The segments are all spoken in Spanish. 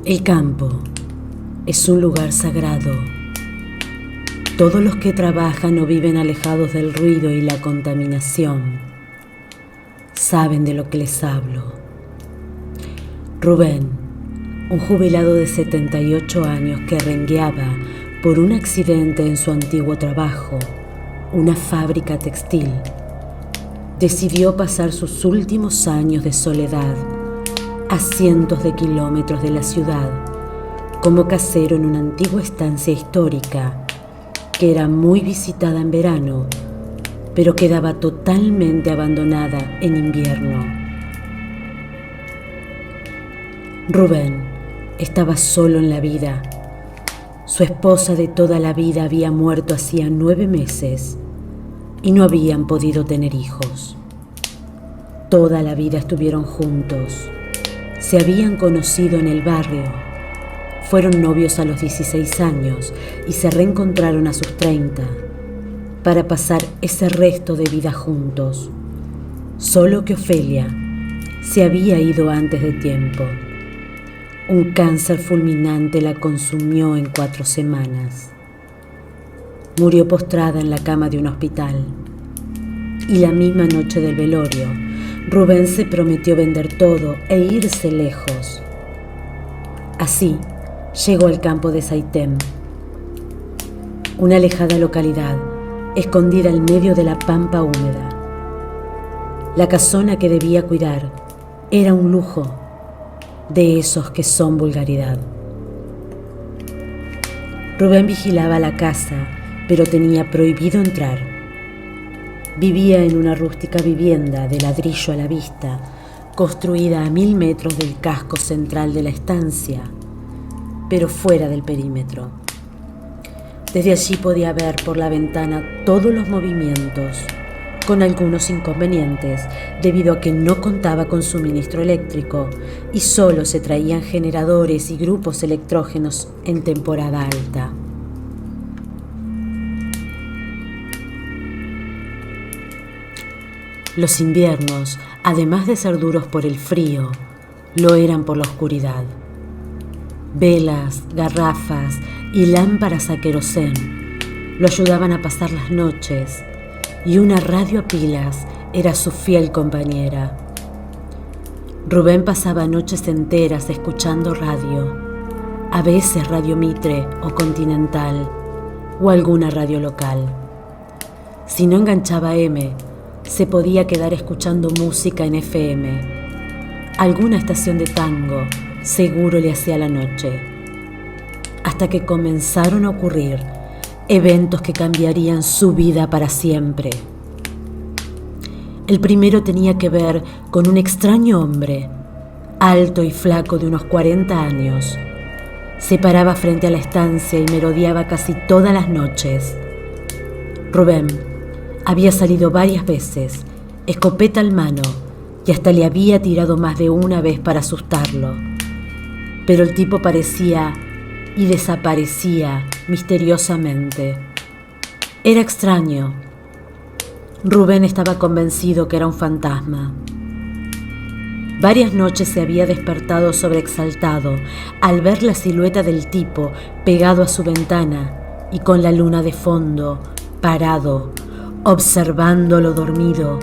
El campo es un lugar sagrado. Todos los que trabajan o viven alejados del ruido y la contaminación saben de lo que les hablo. Rubén, un jubilado de 78 años que rengueaba por un accidente en su antiguo trabajo, una fábrica textil, decidió pasar sus últimos años de soledad a cientos de kilómetros de la ciudad como casero en una antigua estancia histórica que era muy visitada en verano, pero quedaba totalmente abandonada en invierno. Rubén estaba solo en la vida. Su esposa de toda la vida había muerto hacía 9 meses y no habían podido tener hijos. Toda la vida estuvieron juntos. Se habían conocido en el barrio. Fueron novios a los 16 años y se reencontraron a sus 30 para pasar ese resto de vida juntos. Solo que Ofelia se había ido antes de tiempo. Un cáncer fulminante la consumió en 4 semanas. Murió postrada en la cama de un hospital. Y la misma noche del velorio, Rubén se prometió vender todo e irse lejos. Así llegó al campo de Saitén, una alejada localidad escondida en medio de la pampa húmeda. La casona que debía cuidar era un lujo, de esos que son vulgaridad. Rubén vigilaba la casa, pero tenía prohibido entrar. Vivía en una rústica vivienda de ladrillo a la vista, construida a 1000 metros del casco central de la estancia, pero fuera del perímetro. Desde allí podía ver por la ventana todos los movimientos, con algunos inconvenientes, debido a que no contaba con suministro eléctrico y solo se traían generadores y grupos electrógenos en temporada alta. Los inviernos, además de ser duros por el frío, lo eran por la oscuridad. Velas, garrafas y lámparas a querosén lo ayudaban a pasar las noches, y una radio a pilas era su fiel compañera. Rubén pasaba noches enteras escuchando radio, a veces Radio Mitre o Continental, o alguna radio local. Si no enganchaba M, se podía quedar escuchando música en FM. Alguna estación de tango seguro le hacía la noche. Hasta que comenzaron a ocurrir eventos que cambiarían su vida para siempre. El primero tenía que ver con un extraño hombre, alto y flaco de unos 40 años. Se paraba frente a la estancia y merodeaba casi todas las noches. Rubén había salido varias veces, escopeta en mano, y hasta le había tirado más de una vez para asustarlo. Pero el tipo aparecía y desaparecía misteriosamente. Era extraño. Rubén estaba convencido que era un fantasma. Varias noches se había despertado sobreexaltado al ver la silueta del tipo pegado a su ventana y con la luna de fondo, parado, observándolo dormido,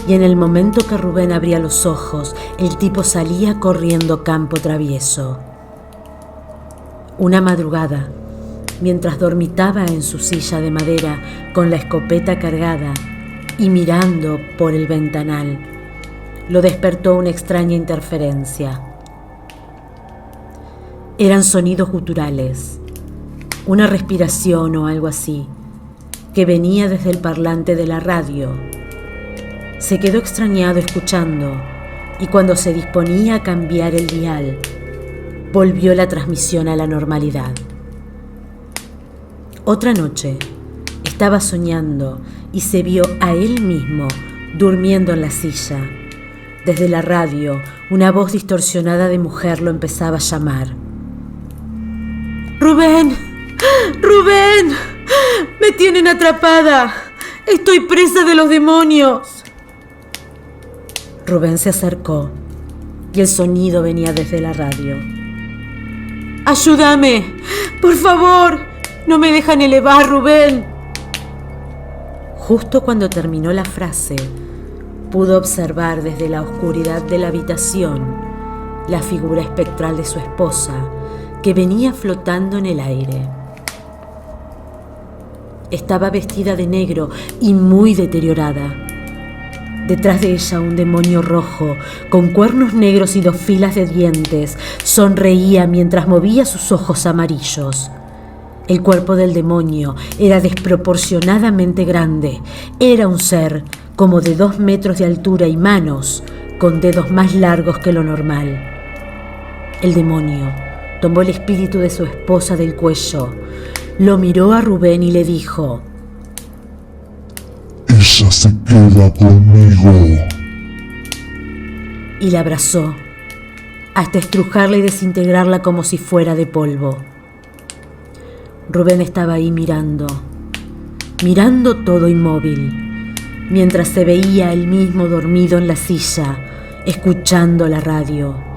y en el momento que Rubén abría los ojos, el tipo salía corriendo campo travieso. Una madrugada, mientras dormitaba en su silla de madera con la escopeta cargada y mirando por el ventanal, lo despertó una extraña interferencia. Eran sonidos guturales, una respiración o algo así, que venía desde el parlante de la radio. Se quedó extrañado escuchando, y cuando se disponía a cambiar el dial, volvió la transmisión a la normalidad. Otra noche, estaba soñando y se vio a él mismo durmiendo en la silla. Desde la radio, una voz distorsionada de mujer lo empezaba a llamar. ¡Rubén! ¡Rubén! ¡Me tienen atrapada! ¡Estoy presa de los demonios! Rubén se acercó y el sonido venía desde la radio. ¡Ayúdame! ¡Por favor! ¡No me dejan elevar, Rubén! Justo cuando terminó la frase, pudo observar desde la oscuridad de la habitación la figura espectral de su esposa, que venía flotando en el aire. Estaba vestida de negro y muy deteriorada. Detrás de ella un demonio rojo, con cuernos negros y 2 filas de dientes, sonreía mientras movía sus ojos amarillos. El cuerpo del demonio era desproporcionadamente grande. Era un ser como de 2 metros de altura y manos con dedos más largos que lo normal. El demonio tomó el espíritu de su esposa del cuello, lo miró a Rubén y le dijo: ella se queda conmigo. Y la abrazó hasta estrujarla y desintegrarla como si fuera de polvo. Rubén estaba ahí mirando todo inmóvil, mientras se veía él mismo dormido en la silla, escuchando la radio.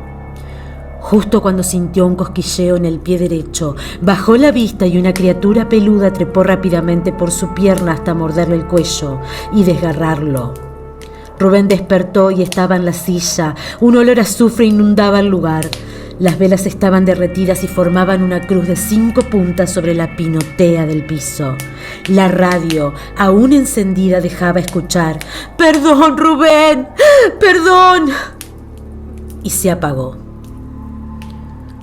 Justo cuando sintió un cosquilleo en el pie derecho, bajó la vista y una criatura peluda trepó rápidamente por su pierna hasta morderle el cuello y desgarrarlo. Rubén despertó y estaba en la silla. Un olor a azufre inundaba el lugar. Las velas estaban derretidas y formaban una cruz de 5 puntas sobre la pinotea del piso. La radio, aún encendida, dejaba escuchar: «¡Perdón, Rubén! ¡Perdón!». Y se apagó.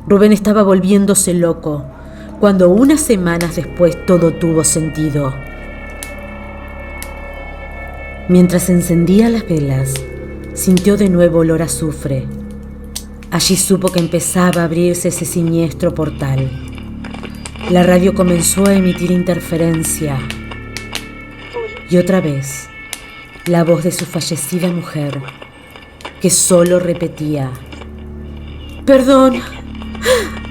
Rubén estaba volviéndose loco, cuando unas semanas después todo tuvo sentido. Mientras encendía las velas, sintió de nuevo olor a azufre. Allí supo que empezaba a abrirse ese siniestro portal. La radio comenzó a emitir interferencia. Y otra vez, la voz de su fallecida mujer, que solo repetía: «Perdón,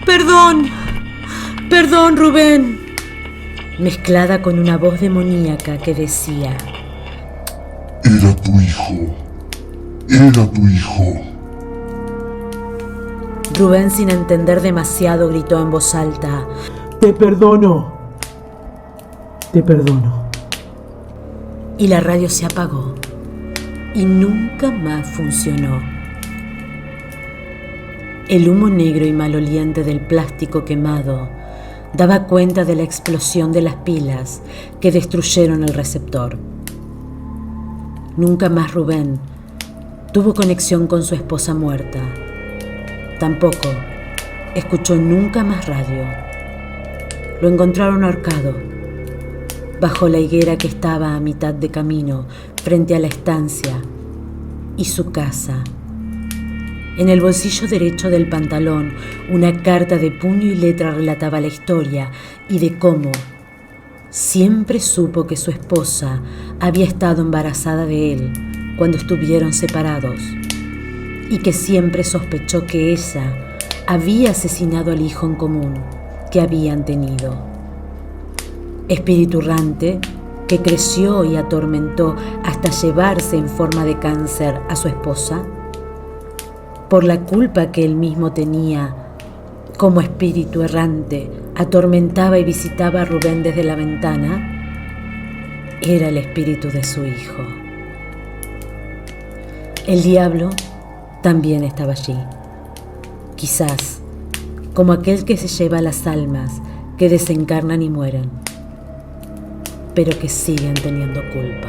perdón, perdón, Rubén», mezclada con una voz demoníaca que decía: «Era tu hijo, era tu hijo». Rubén, sin entender demasiado, gritó en voz alta: «Te perdono, te perdono». Y la radio se apagó y nunca más funcionó. El humo negro y maloliente del plástico quemado daba cuenta de la explosión de las pilas que destruyeron el receptor. Nunca más Rubén tuvo conexión con su esposa muerta. Tampoco escuchó nunca más radio. Lo encontraron ahorcado, bajo la higuera que estaba a mitad de camino frente a la estancia y su casa. En el bolsillo derecho del pantalón, una carta de puño y letra relataba la historia y de cómo siempre supo que su esposa había estado embarazada de él cuando estuvieron separados, y que siempre sospechó que ella había asesinado al hijo en común que habían tenido. Espíritu errante que creció y atormentó hasta llevarse en forma de cáncer a su esposa, por la culpa que él mismo tenía. Como espíritu errante atormentaba y visitaba a Rubén desde la ventana. Era el espíritu de su hijo. El diablo también estaba allí, quizás como aquel que se lleva las almas que desencarnan y mueren, pero que siguen teniendo culpa.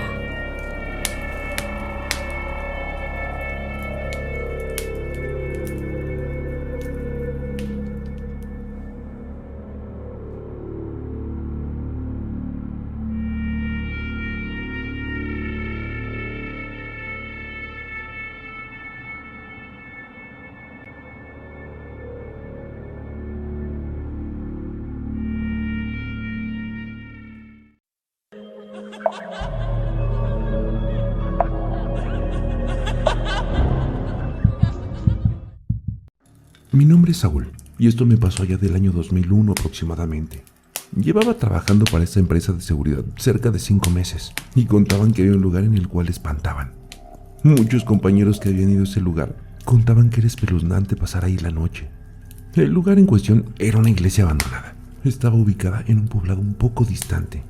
Mi nombre es Saúl y esto me pasó allá del año 2001 aproximadamente. Llevaba trabajando para esta empresa de seguridad cerca de 5 meses y contaban que había un lugar en el cual espantaban. Muchos compañeros que habían ido a ese lugar contaban que era espeluznante pasar ahí la noche. El lugar en cuestión era una iglesia abandonada. Estaba ubicada en un poblado un poco distante.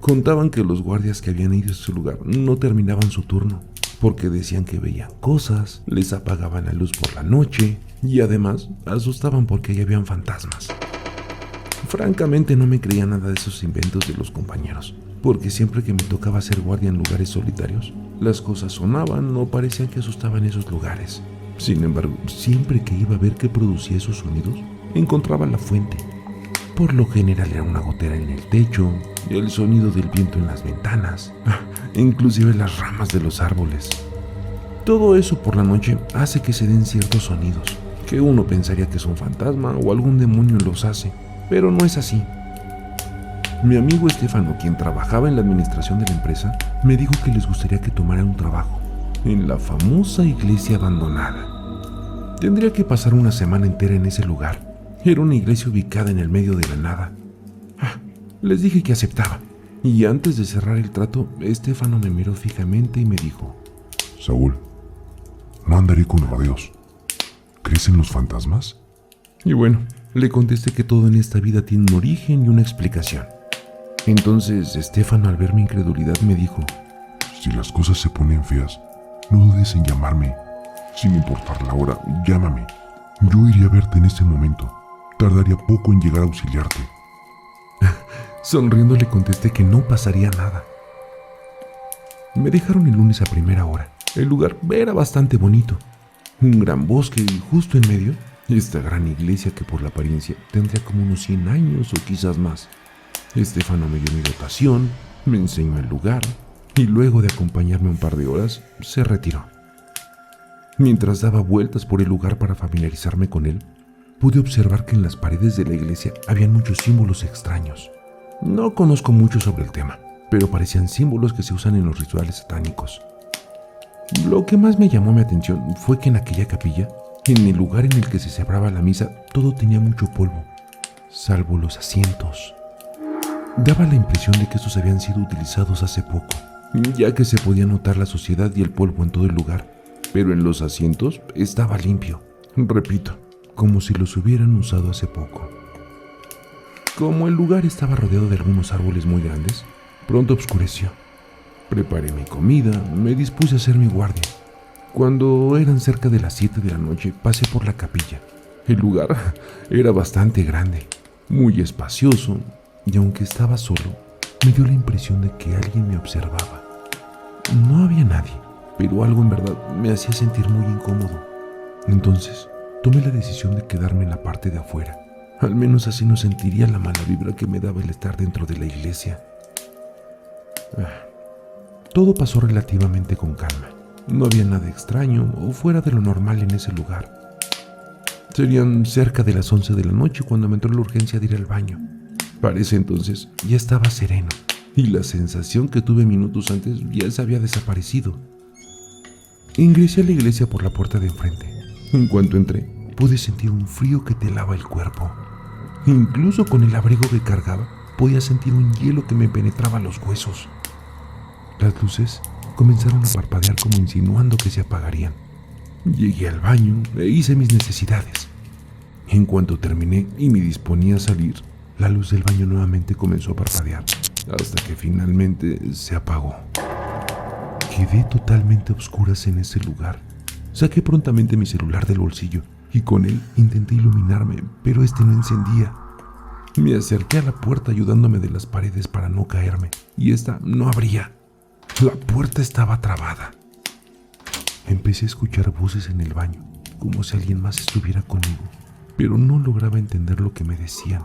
Contaban que los guardias que habían ido a ese lugar no terminaban su turno, porque decían que veían cosas, les apagaban la luz por la noche y además asustaban porque ahí habían fantasmas. Francamente no me creía nada de esos inventos de los compañeros, porque siempre que me tocaba ser guardia en lugares solitarios, las cosas sonaban o parecían que asustaban esos lugares. Sin embargo, siempre que iba a ver qué producía esos sonidos, encontraba la fuente. Por lo general era una gotera en el techo, el sonido del viento en las ventanas, inclusive las ramas de los árboles. Todo eso por la noche hace que se den ciertos sonidos, que uno pensaría que es un fantasma o algún demonio los hace, pero no es así. Mi amigo Estefano, quien trabajaba en la administración de la empresa, me dijo que les gustaría que tomara un trabajo en la famosa iglesia abandonada. Tendría que pasar una semana entera en ese lugar. Era una iglesia ubicada en el medio de la nada. Les dije que aceptaba, y antes de cerrar el trato, Estefano me miró fijamente y me dijo: Saúl, no andaré con rodeos. ¿Crees en los fantasmas? Y bueno, le contesté que todo en esta vida tiene un origen y una explicación. Entonces Estefano, al ver mi incredulidad, me dijo: Si las cosas se ponen feas, no dudes en llamarme. Sin importar la hora, llámame. Yo iría a verte en ese momento. Tardaría poco en llegar a auxiliarte. Sonriendo le contesté que no pasaría nada. Me dejaron el lunes a primera hora. El lugar era bastante bonito. Un gran bosque y justo en medio, esta gran iglesia que por la apariencia tendría como unos 100 años o quizás más. Estefano me dio mi dotación, me enseñó el lugar y luego de acompañarme un par de horas, se retiró. Mientras daba vueltas por el lugar para familiarizarme con él, pude observar que en las paredes de la iglesia habían muchos símbolos extraños. No conozco mucho sobre el tema, pero parecían símbolos que se usan en los rituales satánicos. Lo que más me llamó mi atención fue que en aquella capilla, en el lugar en el que se celebraba la misa, todo tenía mucho polvo, salvo los asientos. Daba la impresión de que estos habían sido utilizados hace poco, ya que se podía notar la suciedad y el polvo en todo el lugar, pero en los asientos estaba limpio. Repito, como si los hubieran usado hace poco. Como el lugar estaba rodeado de algunos árboles muy grandes, pronto oscureció. Preparé mi comida, me dispuse a hacer mi guardia. Cuando eran cerca de las 7 de la noche, pasé por la capilla. El lugar era bastante grande, muy espacioso, y aunque estaba solo, me dio la impresión de que alguien me observaba. No había nadie, pero algo en verdad me hacía sentir muy incómodo. Entonces, tomé la decisión de quedarme en la parte de afuera. Al menos así no sentiría la mala vibra que me daba el estar dentro de la iglesia. Todo pasó relativamente con calma. No había nada extraño o fuera de lo normal en ese lugar. Serían cerca de las 11 de la noche cuando me entró la urgencia de ir al baño. Para ese entonces ya estaba sereno y la sensación que tuve minutos antes ya se había desaparecido. Ingresé a la iglesia por la puerta de enfrente. En cuanto entré, pude sentir un frío que te helaba el cuerpo. Incluso con el abrigo que cargaba, podía sentir un hielo que me penetraba los huesos. Las luces comenzaron a parpadear como insinuando que se apagarían. Llegué al baño e hice mis necesidades. En cuanto terminé y me disponía a salir, la luz del baño nuevamente comenzó a parpadear, hasta que finalmente se apagó. Quedé totalmente a oscuras en ese lugar. Saqué prontamente mi celular del bolsillo y con él intenté iluminarme, pero este no encendía. Me acerqué a la puerta ayudándome de las paredes para no caerme, y esta no abría. La puerta estaba trabada. Empecé a escuchar voces en el baño, como si alguien más estuviera conmigo, pero no lograba entender lo que me decían.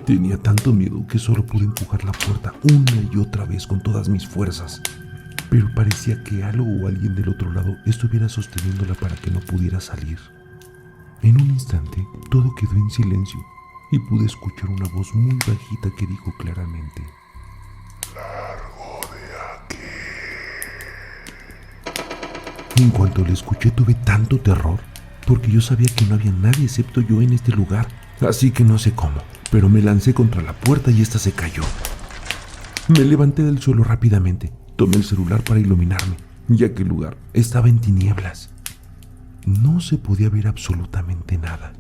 Tenía tanto miedo que solo pude empujar la puerta una y otra vez con todas mis fuerzas, pero parecía que algo o alguien del otro lado estuviera sosteniéndola para que no pudiera salir. En un instante, todo quedó en silencio y pude escuchar una voz muy bajita que dijo claramente: Largo de aquí. En cuanto la escuché tuve tanto terror, porque yo sabía que no había nadie excepto yo en este lugar, así que no sé cómo, pero me lancé contra la puerta y esta se cayó. Me levanté del suelo rápidamente, tomé el celular para iluminarme, ya que el lugar estaba en tinieblas. No se podía ver absolutamente nada.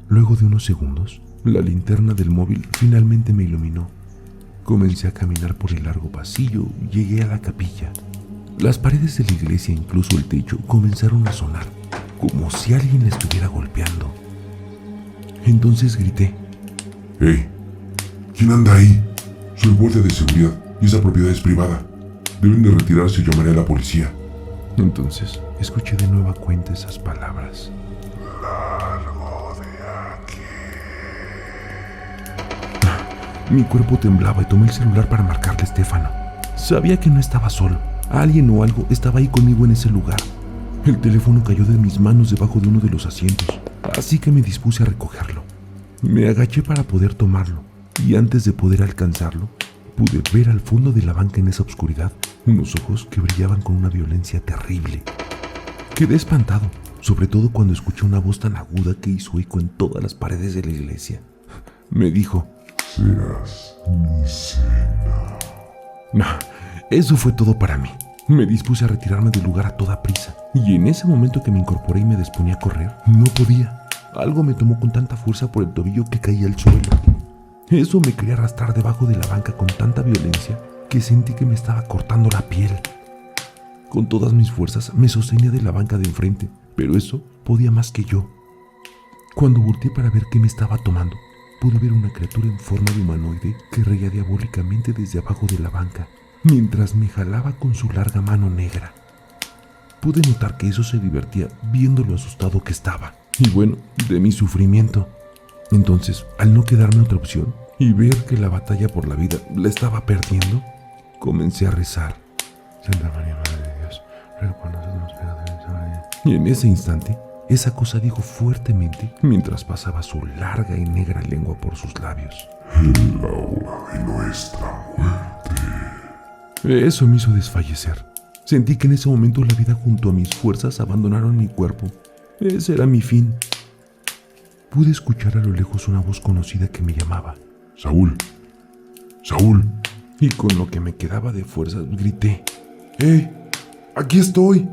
Luego de unos segundos, la linterna del móvil finalmente me iluminó. Comencé a caminar por el largo pasillo y llegué a la capilla. Las paredes de la iglesia, incluso el techo, comenzaron a sonar, como si alguien la estuviera golpeando. Entonces grité: ¡Hey! ¿Quién anda ahí? Soy guardia de seguridad y esa propiedad es privada. Deben de retirarse y llamaré a la policía. Entonces escuché de nueva cuenta esas palabras. Largo de aquí. Mi cuerpo temblaba y tomé el celular para marcarle a Stefano. Sabía que no estaba solo. Alguien o algo estaba ahí conmigo en ese lugar. El teléfono cayó de mis manos debajo de uno de los asientos, así que me dispuse a recogerlo. Me agaché para poder tomarlo, y antes de poder alcanzarlo, pude ver al fondo de la banca en esa oscuridad unos ojos que brillaban con una violencia terrible. Quedé espantado, sobre todo cuando escuché una voz tan aguda que hizo eco en todas las paredes de la iglesia. Me dijo: Serás mi cena. No, eso fue todo para mí. Me dispuse a retirarme del lugar a toda prisa, y en ese momento que me incorporé y me disponía a correr, no podía. Algo me tomó con tanta fuerza por el tobillo que caí al suelo. Eso me quería arrastrar debajo de la banca con tanta violencia que sentí que me estaba cortando la piel. Con todas mis fuerzas me sostenía de la banca de enfrente, pero eso podía más que yo. Cuando volteé para ver qué me estaba tomando, pude ver una criatura en forma de humanoide que reía diabólicamente desde abajo de la banca, mientras me jalaba con su larga mano negra. Pude notar que eso se divertía viendo lo asustado que estaba, y bueno, de mi sufrimiento. Entonces, al no quedarme otra opción y ver que la batalla por la vida la estaba perdiendo, comencé a rezar: Santa María, Madre de Dios, ruega por nosotros los pecadores. Y en ese instante, esa cosa dijo fuertemente mientras pasaba su larga y negra lengua por sus labios: En la hora de nuestra muerte. Eso me hizo desfallecer. Sentí que en ese momento la vida junto a mis fuerzas abandonaron mi cuerpo. Ese era mi fin. Pude escuchar a lo lejos una voz conocida que me llamaba: Saúl. Saúl. Y con lo que me quedaba de fuerzas grité: ¡Hey! ¡Aquí estoy!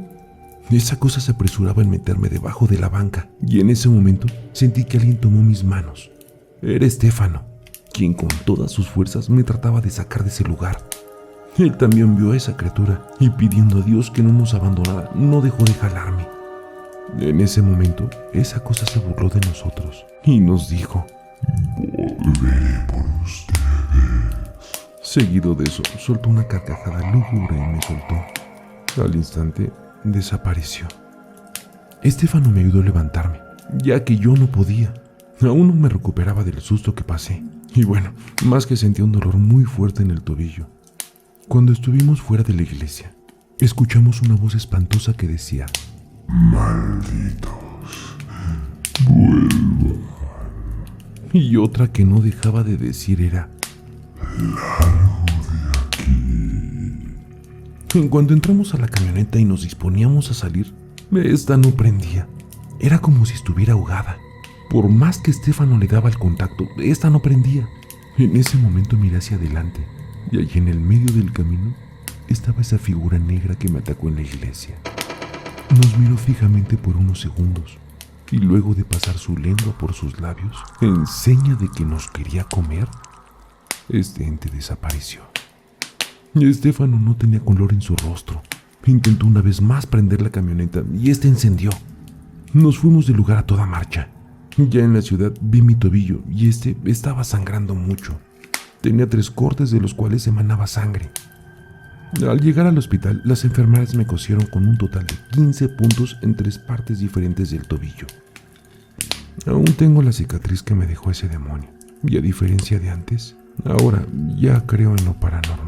Esa cosa se apresuraba en meterme debajo de la banca, y en ese momento sentí que alguien tomó mis manos. Era Stefano, quien con todas sus fuerzas me trataba de sacar de ese lugar. Él también vio a esa criatura y, pidiendo a Dios que no nos abandonara, no dejó de jalarme. En ese momento, esa cosa se burló de nosotros y nos dijo: Volveré por ustedes. Seguido de eso, soltó una carcajada lúgubre y me soltó. Al instante, desapareció. Stefano me ayudó a levantarme, ya que yo no podía. Aún no me recuperaba del susto que pasé. Y bueno, más que sentía un dolor muy fuerte en el tobillo. Cuando estuvimos fuera de la iglesia, escuchamos una voz espantosa que decía: Malditos, vuelvan. Y otra que no dejaba de decir era: Largo de aquí. En cuanto entramos a la camioneta y nos disponíamos a salir, esta no prendía. Era como si estuviera ahogada. Por más que Stefano le daba el contacto, esta no prendía. En ese momento miré hacia adelante, y allí en el medio del camino estaba esa figura negra que me atacó en la iglesia. Nos miró fijamente por unos segundos, y luego de pasar su lengua por sus labios, en seña de que nos quería comer, este ente desapareció. Stefano no tenía color en su rostro. Intentó una vez más prender la camioneta y esta encendió. Nos fuimos del lugar a toda marcha. Ya en la ciudad vi mi tobillo y este estaba sangrando mucho. Tenía 3 cortes de los cuales emanaba sangre. Al llegar al hospital, las enfermeras me cosieron con un total de 15 puntos en 3 partes diferentes del tobillo. Aún tengo la cicatriz que me dejó ese demonio, y a diferencia de antes, ahora ya creo en lo paranormal.